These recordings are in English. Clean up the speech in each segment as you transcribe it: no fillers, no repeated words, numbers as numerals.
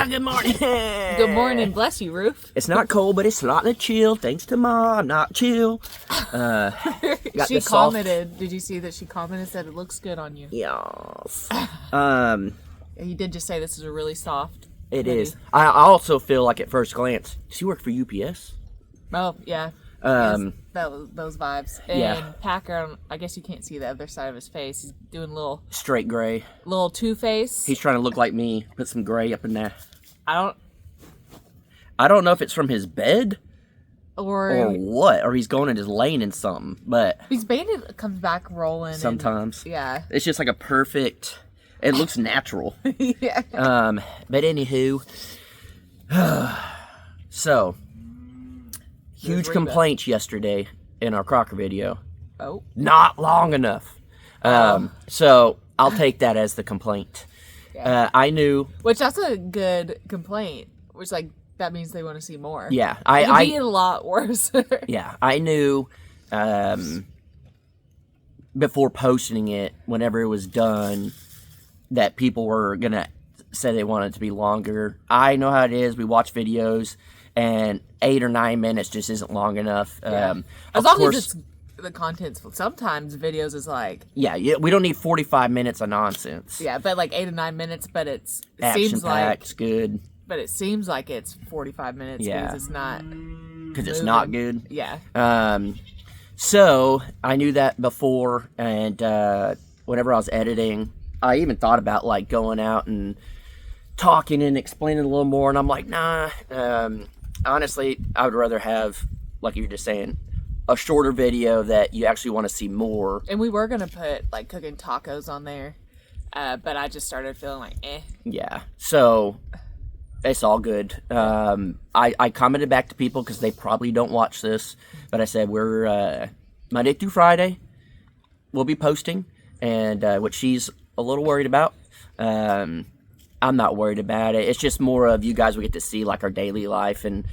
Good morning. Good morning. Bless you, Roof. It's not cold, but it's slightly chill. Thanks to Ma, I'm not chill. She commented. Did you see that she commented, said it looks good on you? Yes. He did just say this is a really soft. It hoodie. is. I also feel like at first glance, does he work for UPS? Oh, yeah. Yes, those vibes. And Yeah. Packer, I guess you can't see the other side of his face. He's doing a little Straight gray. Two-Face. He's trying to look like me. Put some gray up in there. I don't know if it's from his bed don't... or what. Or he's going and just laying in something. But He's banded comes back rolling. sometimes. Yeah. It's just like a perfect... It looks natural. Yeah. But anywho... So... Huge complaints yesterday in our Crocker video. Oh. Not long enough. So I'll take that as the complaint. Yeah. I knew. Which that's a good complaint. Which that means they want to see more. Yeah, It could be a lot worse. Yeah, I knew. Before posting it, whenever it was done, that people were gonna say they wanted it to be longer. I know how it is. We watch videos. And 8 or 9 minutes just isn't long enough. Yeah. As long as it's the content's. Sometimes videos is like. Yeah, we don't need 45 minutes of nonsense. Yeah, but 8 to 9 minutes. But it Action seems packed, like good. But it seems like it's 45 minutes. Yeah. Because it's not. Because it's not good. Yeah. So I knew that before, and whenever I was editing, I even thought about going out and talking and explaining a little more. And I'm like, nah. Honestly, I would rather have, like you were just saying, a shorter video that you actually want to see more. And we were gonna put cooking tacos on there, but I just started feeling like, eh. Yeah. So it's all good. I commented back to people because they probably don't watch this, but I said we're Monday through Friday. We'll be posting, and what she's a little worried about. I'm not worried about it. It's just more of you guys will get to see our daily life. And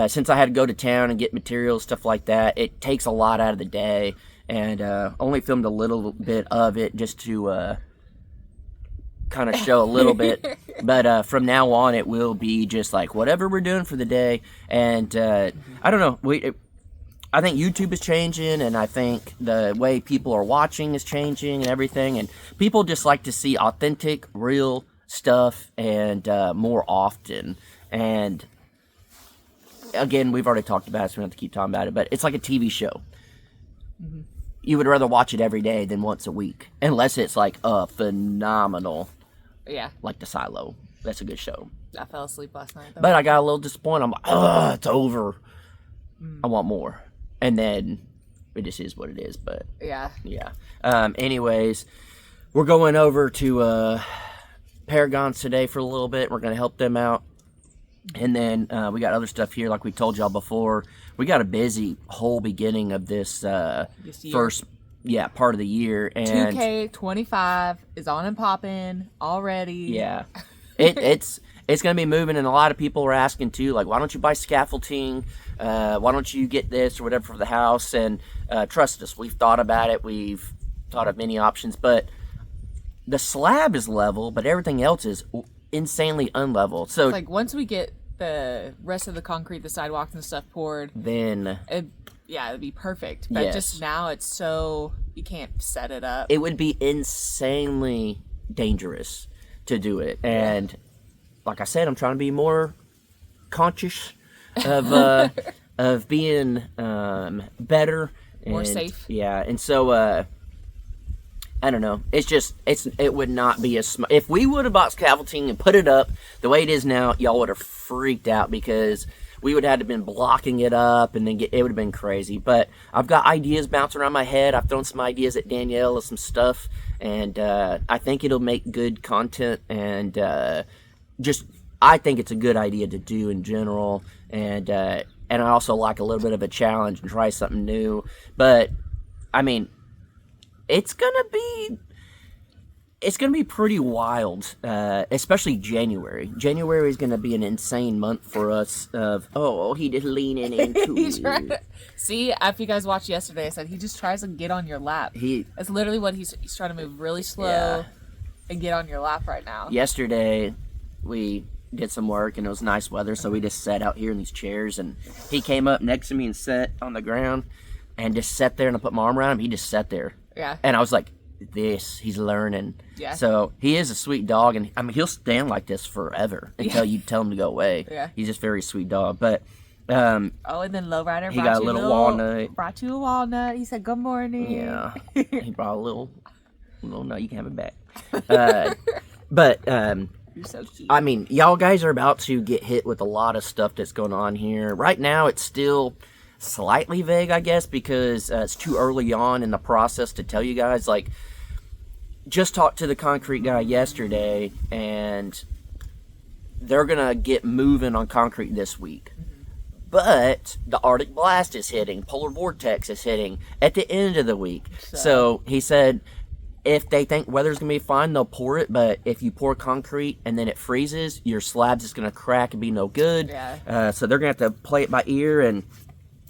since I had to go to town and get materials, stuff like that, it takes a lot out of the day. And only filmed a little bit of it just to kind of show a little bit. But from now on, it will be just whatever we're doing for the day. And I don't know. I think YouTube is changing, and I think the way people are watching is changing and everything. And people just like to see authentic, real stuff and more often. And again, we've already talked about it, so we don't have to keep talking about it, but it's like a TV show. Mm-hmm. You would rather watch it every day than once a week, unless it's a phenomenal, like The Silo. That's a good show. I fell asleep last night though. But I got a little disappointed. I'm like, it's over. I want more. And then it just is what it is. But yeah. Anyways, we're going over to Paragons today for a little bit. We're going to help them out. And then we got other stuff here, like we told y'all before. We got a busy whole beginning of this first part of the year. And 2K25 is on and popping already. Yeah. It's going to be moving, and a lot of people are asking too, why don't you buy scaffolding? Why don't you get this or whatever for the house? And trust us, we've thought about it. We've thought of many options, but the slab is level, but everything else is insanely unlevel. So it's once we get the rest of the concrete, the sidewalks and stuff poured, then it'd be perfect. But just now it's so you can't set it up. It would be insanely dangerous to do it. And like I said, I'm trying to be more conscious of of being better, more safe. Yeah, and so I don't know. It would not be as if we would have bought scaffolding and put it up the way it is now. Y'all would have freaked out because we would have been blocking it up, and then it would have been crazy. But I've got ideas bouncing around my head. I've thrown some ideas at Danielle of some stuff, and I think it'll make good content. And I think it's a good idea to do in general. And I also like a little bit of a challenge and try something new. But I mean, it's gonna be pretty wild, especially January. January is gonna be an insane month for us. He just leaning into it. See, if you guys watched yesterday, I said he just tries to get on your lap. That's literally what he's trying to move really slow and get on your lap right now. Yesterday, we did some work, and it was nice weather, so we just sat out here in these chairs, and he came up next to me and sat on the ground and just sat there, and I put my arm around him. He just sat there. Yeah. And I was like, he's learning. Yeah. So he is a sweet dog, and I mean, he'll stand like this forever until you tell him to go away. Yeah. He's just a very sweet dog. But and then Lowrider got a little walnut. Brought you a walnut. He said, "Good morning." Yeah. He brought a little nut. You can have it back. But You're so cute. I mean, y'all guys are about to get hit with a lot of stuff that's going on here. Right now, it's still slightly vague, I guess, because it's too early on in the process to tell you guys. Like, just talked to the concrete guy yesterday, and they're gonna get moving on concrete this week. But the Arctic blast is hitting, polar vortex is hitting at the end of the week. So he said, if they think weather's going to be fine, they'll pour it. But if you pour concrete and then it freezes, your slab's just going to crack and be no good. Yeah. So they're going to have to play it by ear. And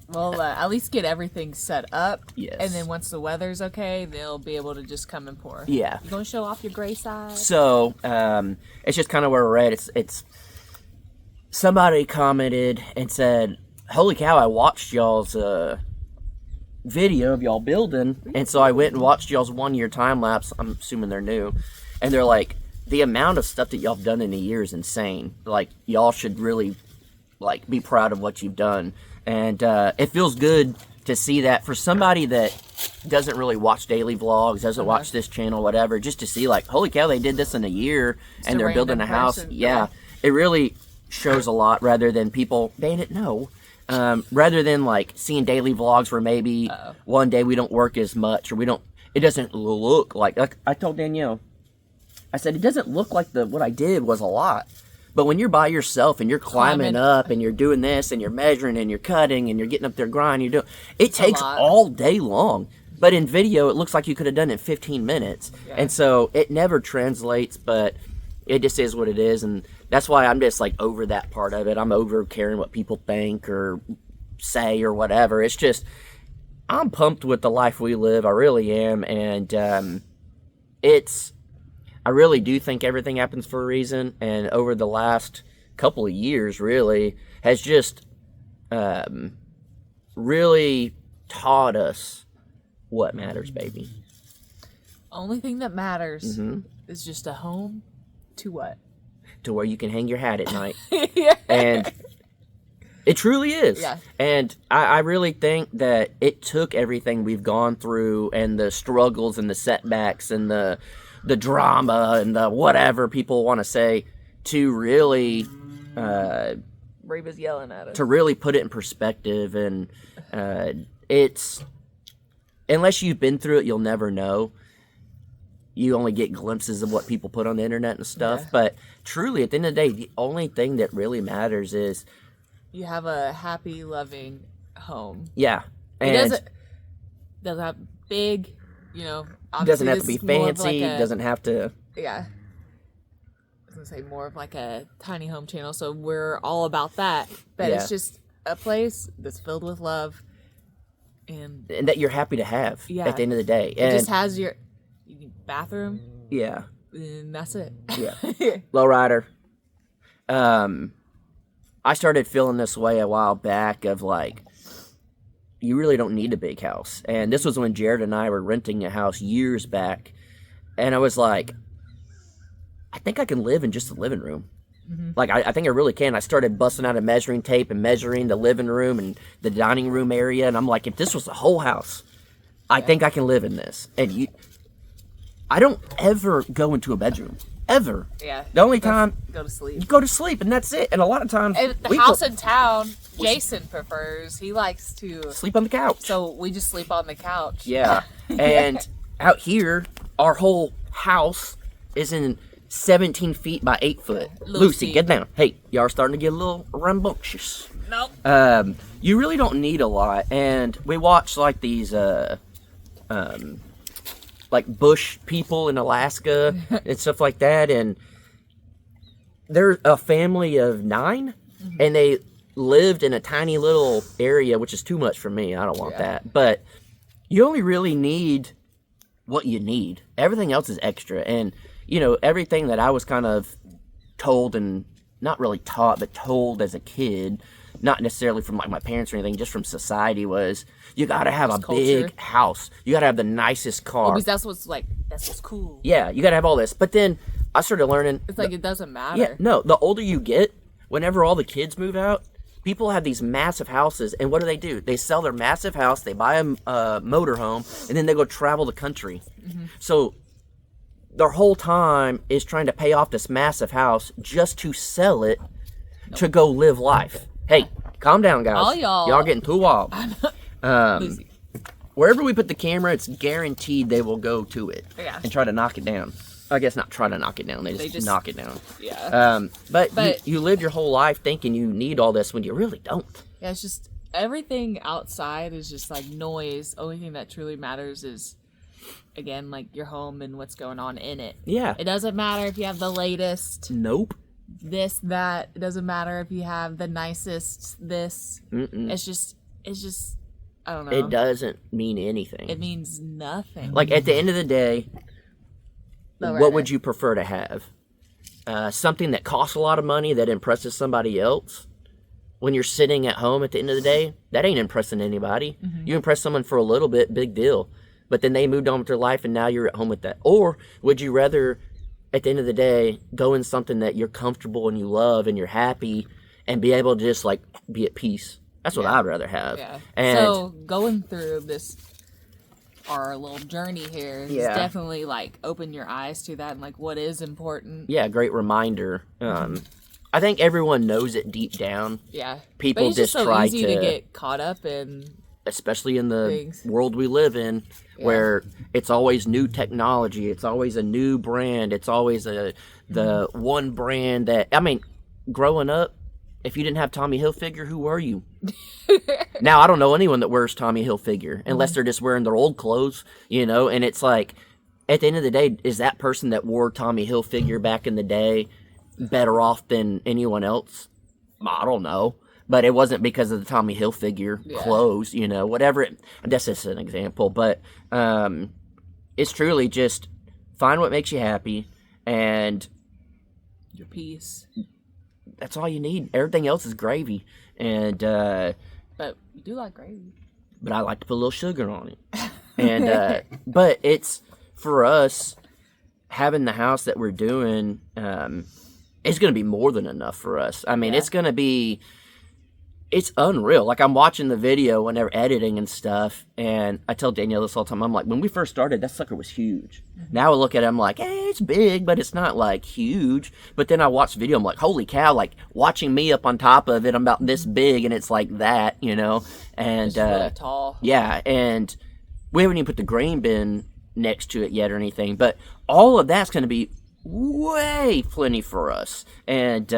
well, at least get everything set up. Yes. And then once the weather's okay, they'll be able to just come and pour. Yeah. You going to show off your gray side? So it's just kind of where we're at. It's somebody commented and said, "Holy cow, I watched y'all's video of y'all building," and so I went and watched y'all's 1 year time lapse. I'm assuming they're new, and they're like, the amount of stuff that y'all have done in a year is insane. Like, y'all should really like be proud of what you've done, and it feels good to see that for somebody that doesn't really watch daily vlogs, doesn't watch this channel, whatever, just to see like, holy cow, they did this in a year and they're building a house. Yeah, it really shows a lot rather than people, dang it, no. Rather than like seeing daily vlogs where maybe one day we don't work as much or it doesn't look like I told Danielle, I said, it doesn't look like what I did was a lot. But when you're by yourself and you're climbing up and you're doing this and you're measuring and you're cutting and you're getting up there grinding, it takes all day long. But in video, it looks like you could have done it in 15 minutes. Yeah. And so it never translates, but it just is what it is. And that's why I'm just like over that part of it. I'm over caring what people think or say or whatever. It's just, I'm pumped with the life we live. I really am. And I really do think everything happens for a reason. And over the last couple of years, really, has just really taught us what matters, baby. Only thing that matters is just a home to what? To where you can hang your hat at night. Yeah. And it truly is. Yeah. And I really think that it took everything we've gone through and the struggles and the setbacks and the drama and the whatever people want to say to really Reba's yelling at us. To really put it in perspective. And it's, unless you've been through it, you'll never know. You only get glimpses of what people put on the internet and stuff. Yeah. But truly, at the end of the day, the only thing that really matters is you have a happy, loving home. Yeah. And it doesn't have big, doesn't have to be fancy. Doesn't have to. Yeah. I was going to say more of like a tiny home channel. So we're all about that. But it's just a place that's filled with love. And that you're happy to have at the end of the day. It just has your bathroom. Yeah. And that's it. Yeah. Lowrider. I started feeling this way a while back of like, you really don't need a big house. And this was when Jared and I were renting a house years back. And I was like, I think I can live in just the living room. Mm-hmm. Like, I think I really can. I started busting out a measuring tape and measuring the living room and the dining room area. And I'm like, if this was the whole house, I think I can live in this. And I don't ever go into a bedroom. Ever. Yeah. The only time go to sleep. You go to sleep, and that's it. And a lot of times, and the house in town, Jason prefers. He likes to sleep on the couch. So we just sleep on the couch. Yeah. And out here, our whole house is in 17 feet by 8 foot. Lucy, get down. Hey, y'all are starting to get a little rambunctious. Nope. You really don't need a lot. And we watch like these like bush people in Alaska and stuff like that, and they're a family of 9, and they lived in a tiny little area, which is too much for me. I don't want that. But you only really need what you need. Everything else is extra. And everything that I was kind of told and not really taught, but told as a kid, not necessarily from like my parents or anything, just from society, was you got to have a big house. You got to have the nicest car. Well, because that's what's cool. Yeah, you got to have all this. But then I started learning. It's like it doesn't matter. Yeah, no, the older you get, whenever all the kids move out, people have these massive houses, and what do? They sell their massive house, they buy a motorhome, and then they go travel the country. Mm-hmm. So their whole time is trying to pay off this massive house just to sell it to go live life. Hey, calm down, guys. All y'all getting too wild. Wherever we put the camera, it's guaranteed they will go to it and try to knock it down. I guess not try to knock it down. They just knock it down. Yeah. But you live your whole life thinking you need all this when you really don't. Yeah, it's just everything outside is just like noise. Only thing that truly matters is, again, like your home and what's going on in it. Yeah. It doesn't matter if you have the latest. Nope. This, that. It doesn't matter if you have the nicest this. Mm-mm. It's just, I don't know. It doesn't mean anything. It means nothing. Like, at the end of the day, what would you prefer to have? Something that costs a lot of money that impresses somebody else? When you're sitting at home at the end of the day, that ain't impressing anybody. Mm-hmm. You impress someone for a little bit, big deal. But then they moved on with their life and now you're at home with that. Or would you rather, at the end of the day, go in something that you're comfortable and you love and you're happy and be able to just, like, be at peace? That's what I'd rather have. Yeah. And so going through this, our little journey here, is definitely, like, open your eyes to that and, like, what is important. Yeah, great reminder. I think everyone knows it deep down. Yeah. People but it's just so try easy to get caught up in, especially in the things. World we live in, where it's always new technology, it's always a new brand, it's always the one brand that, I mean, growing up, if you didn't have Tommy Hilfiger, who were you? Now, I don't know anyone that wears Tommy Hilfiger, unless they're just wearing their old clothes, you know, and it's like, at the end of the day, is that person that wore Tommy Hilfiger back in the day better off than anyone else? I don't know. But it wasn't because of the Tommy Hilfiger clothes, you know, whatever. That's just an example. But it's truly just find what makes you happy and your peace. That's all you need. Everything else is gravy. And but you do like gravy. But I like to put a little sugar on it. And but it's, for us, having the house that we're doing, it's going to be more than enough for us. I mean, it's going to be, it's unreal. Like, I'm watching the video whenever editing and stuff, and I tell Danielle this all the time. I'm like, when we first started, that sucker was huge. Mm-hmm. Now I look at it, I'm like, hey, it's big, but it's not, like, huge. But then I watch the video, I'm like, holy cow, like, watching me up on top of it, I'm about this big, and it's like that, you know? And, it's really tall. Yeah, and we haven't even put the grain bin next to it yet or anything, but all of that's going to be way plenty for us. And,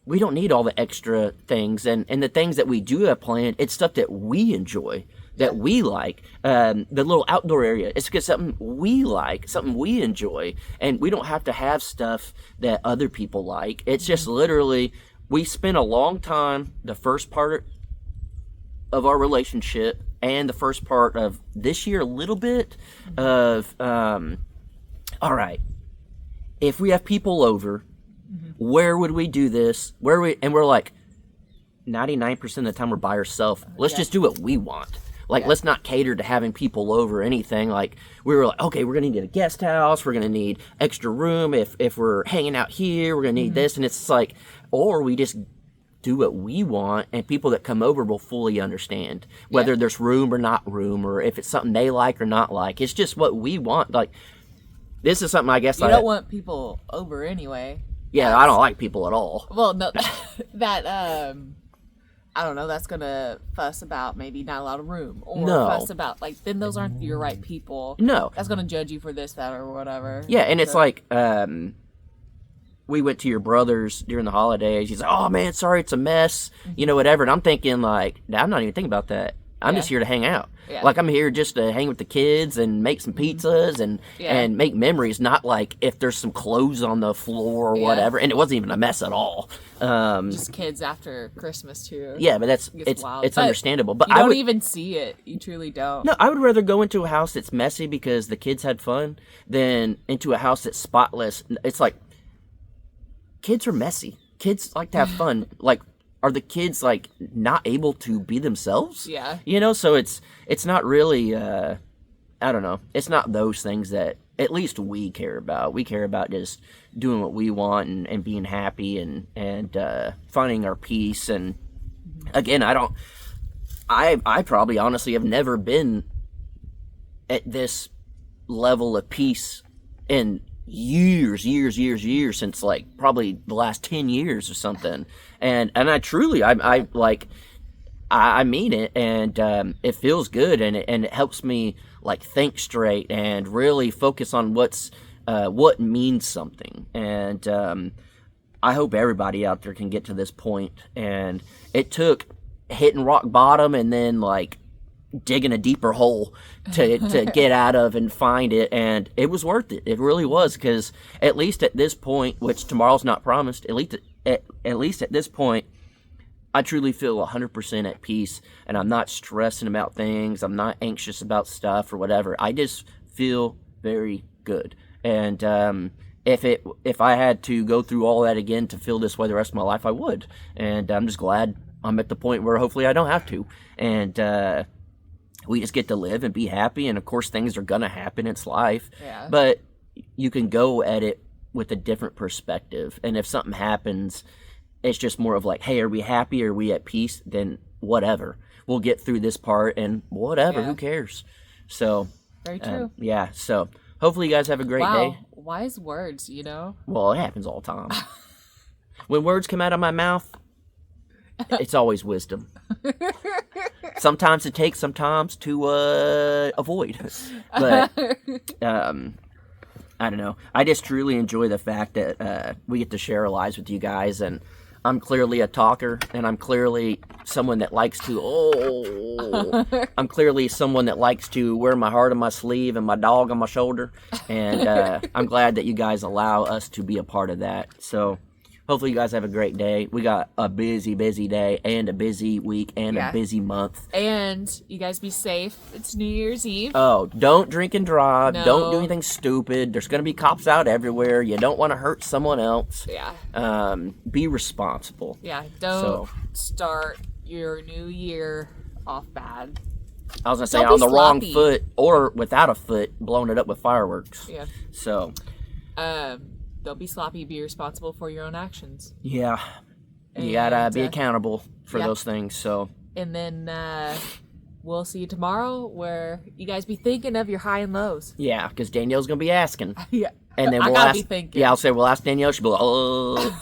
we don't need all the extra things, and the things that we do have planned, it's stuff that we enjoy, that we like. The little outdoor area, it's just something we like, something we enjoy, and we don't have to have stuff that other people like. It's just literally, we spent a long time, the first part of our relationship, and the first part of this year, a little bit of, all right, if we have people over, where would we do this? And we're like, 99% of the time we're by ourselves. Let's just do what we want. Like, let's not cater to having people over or anything. Like, we were like, okay, we're going to need a guest house. We're going to need extra room. If we're hanging out here, we're going to need this. And it's like, or we just do what we want, and people that come over will fully understand whether there's room or not room, or if it's something they like or not like. It's just what we want. Like, this is something I guess you don't want people over anyway. Yeah, I don't like people at all. Well, no, that, I don't know, that's going to fuss about maybe not a lot of room. Or fuss about, like, then those aren't your right people. No. That's going to judge you for this, that, or whatever. Yeah, and it's like, we went to your brother's during the holidays. He's like, oh, man, sorry, it's a mess, you know, whatever. And I'm thinking, like, I'm not even thinking about that. I'm just here to hang out. Yeah. Like, I'm here just to hang with the kids and make some pizzas and make memories, not like if there's some clothes on the floor or whatever. And it wasn't even a mess at all. Just kids after Christmas, too. Yeah, but it's understandable. But you don't even see it. You truly don't. No, I would rather go into a house that's messy because the kids had fun than into a house that's spotless. It's like, kids are messy. kids like to have fun. Like, are the kids like not able to be themselves? Yeah. You know, so it's not really I don't know. It's not those things that at least we care about. We care about just doing what we want and being happy and finding our peace. And again, I probably honestly have never been at this level of peace in years since like probably the last 10 years or something. And I truly, I like, I mean it, and it feels good, and it helps me like think straight and really focus on what means something. And I hope everybody out there can get to this point. And it took hitting rock bottom and then like digging a deeper hole to get out of and find it, and it was worth it. It really was, because at least at this point, which tomorrow's not promised, at least at this point, I truly feel 100% at peace, and I'm not stressing about things. I'm not anxious about stuff or whatever. I just feel very good. And if I had to go through all that again to feel this way the rest of my life, I would. And I'm just glad I'm at the point where hopefully I don't have to. And we just get to live and be happy. And of course, things are gonna happen. It's life. Yeah. But you can go at it with a different perspective. And if something happens, it's just more of like, hey, are we happy? Are we at peace? Then whatever. We'll get through this part and whatever. Yeah. Who cares? So Very true. yeah. So hopefully you guys have a great Wow. day. Wise words, you know? Well, it happens all the time. When words come out of my mouth, it's always wisdom. Sometimes it takes sometimes to avoid. But I don't know. I just truly enjoy the fact that we get to share our lives with you guys, and I'm clearly a talker, and I'm clearly someone that likes to, I'm clearly someone that likes to wear my heart on my sleeve and my dog on my shoulder, and I'm glad that you guys allow us to be a part of that. So hopefully you guys have a great day. We got a busy day and a busy week and a busy month. And you guys be safe. It's New Year's Eve. Oh, don't drink and drive. No. Don't do anything stupid. There's going to be cops out everywhere. You don't want to hurt someone else. Yeah. Be responsible. Yeah. Don't start your new year off bad. I was going to say Don't on be the wrong sloppy. foot or without a foot, blowing it up with fireworks. Yeah. So, Don't be sloppy. Be responsible for your own actions. yeah. You got to be accountable for yeah. those things. So, And then we'll see you tomorrow, where you guys be thinking of your high and lows. yeah, because Danielle's going to be asking. Yeah. And then I we'll gotta ask. be thinking. Yeah, I'll say we'll ask Danielle. She'll be like, oh.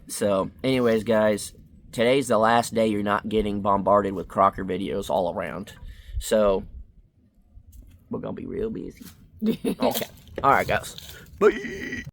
So, anyways, guys, today's the last day you're not getting bombarded with Crocker videos all around. So, we're gonna be real busy. Okay. All right, guys. Bye.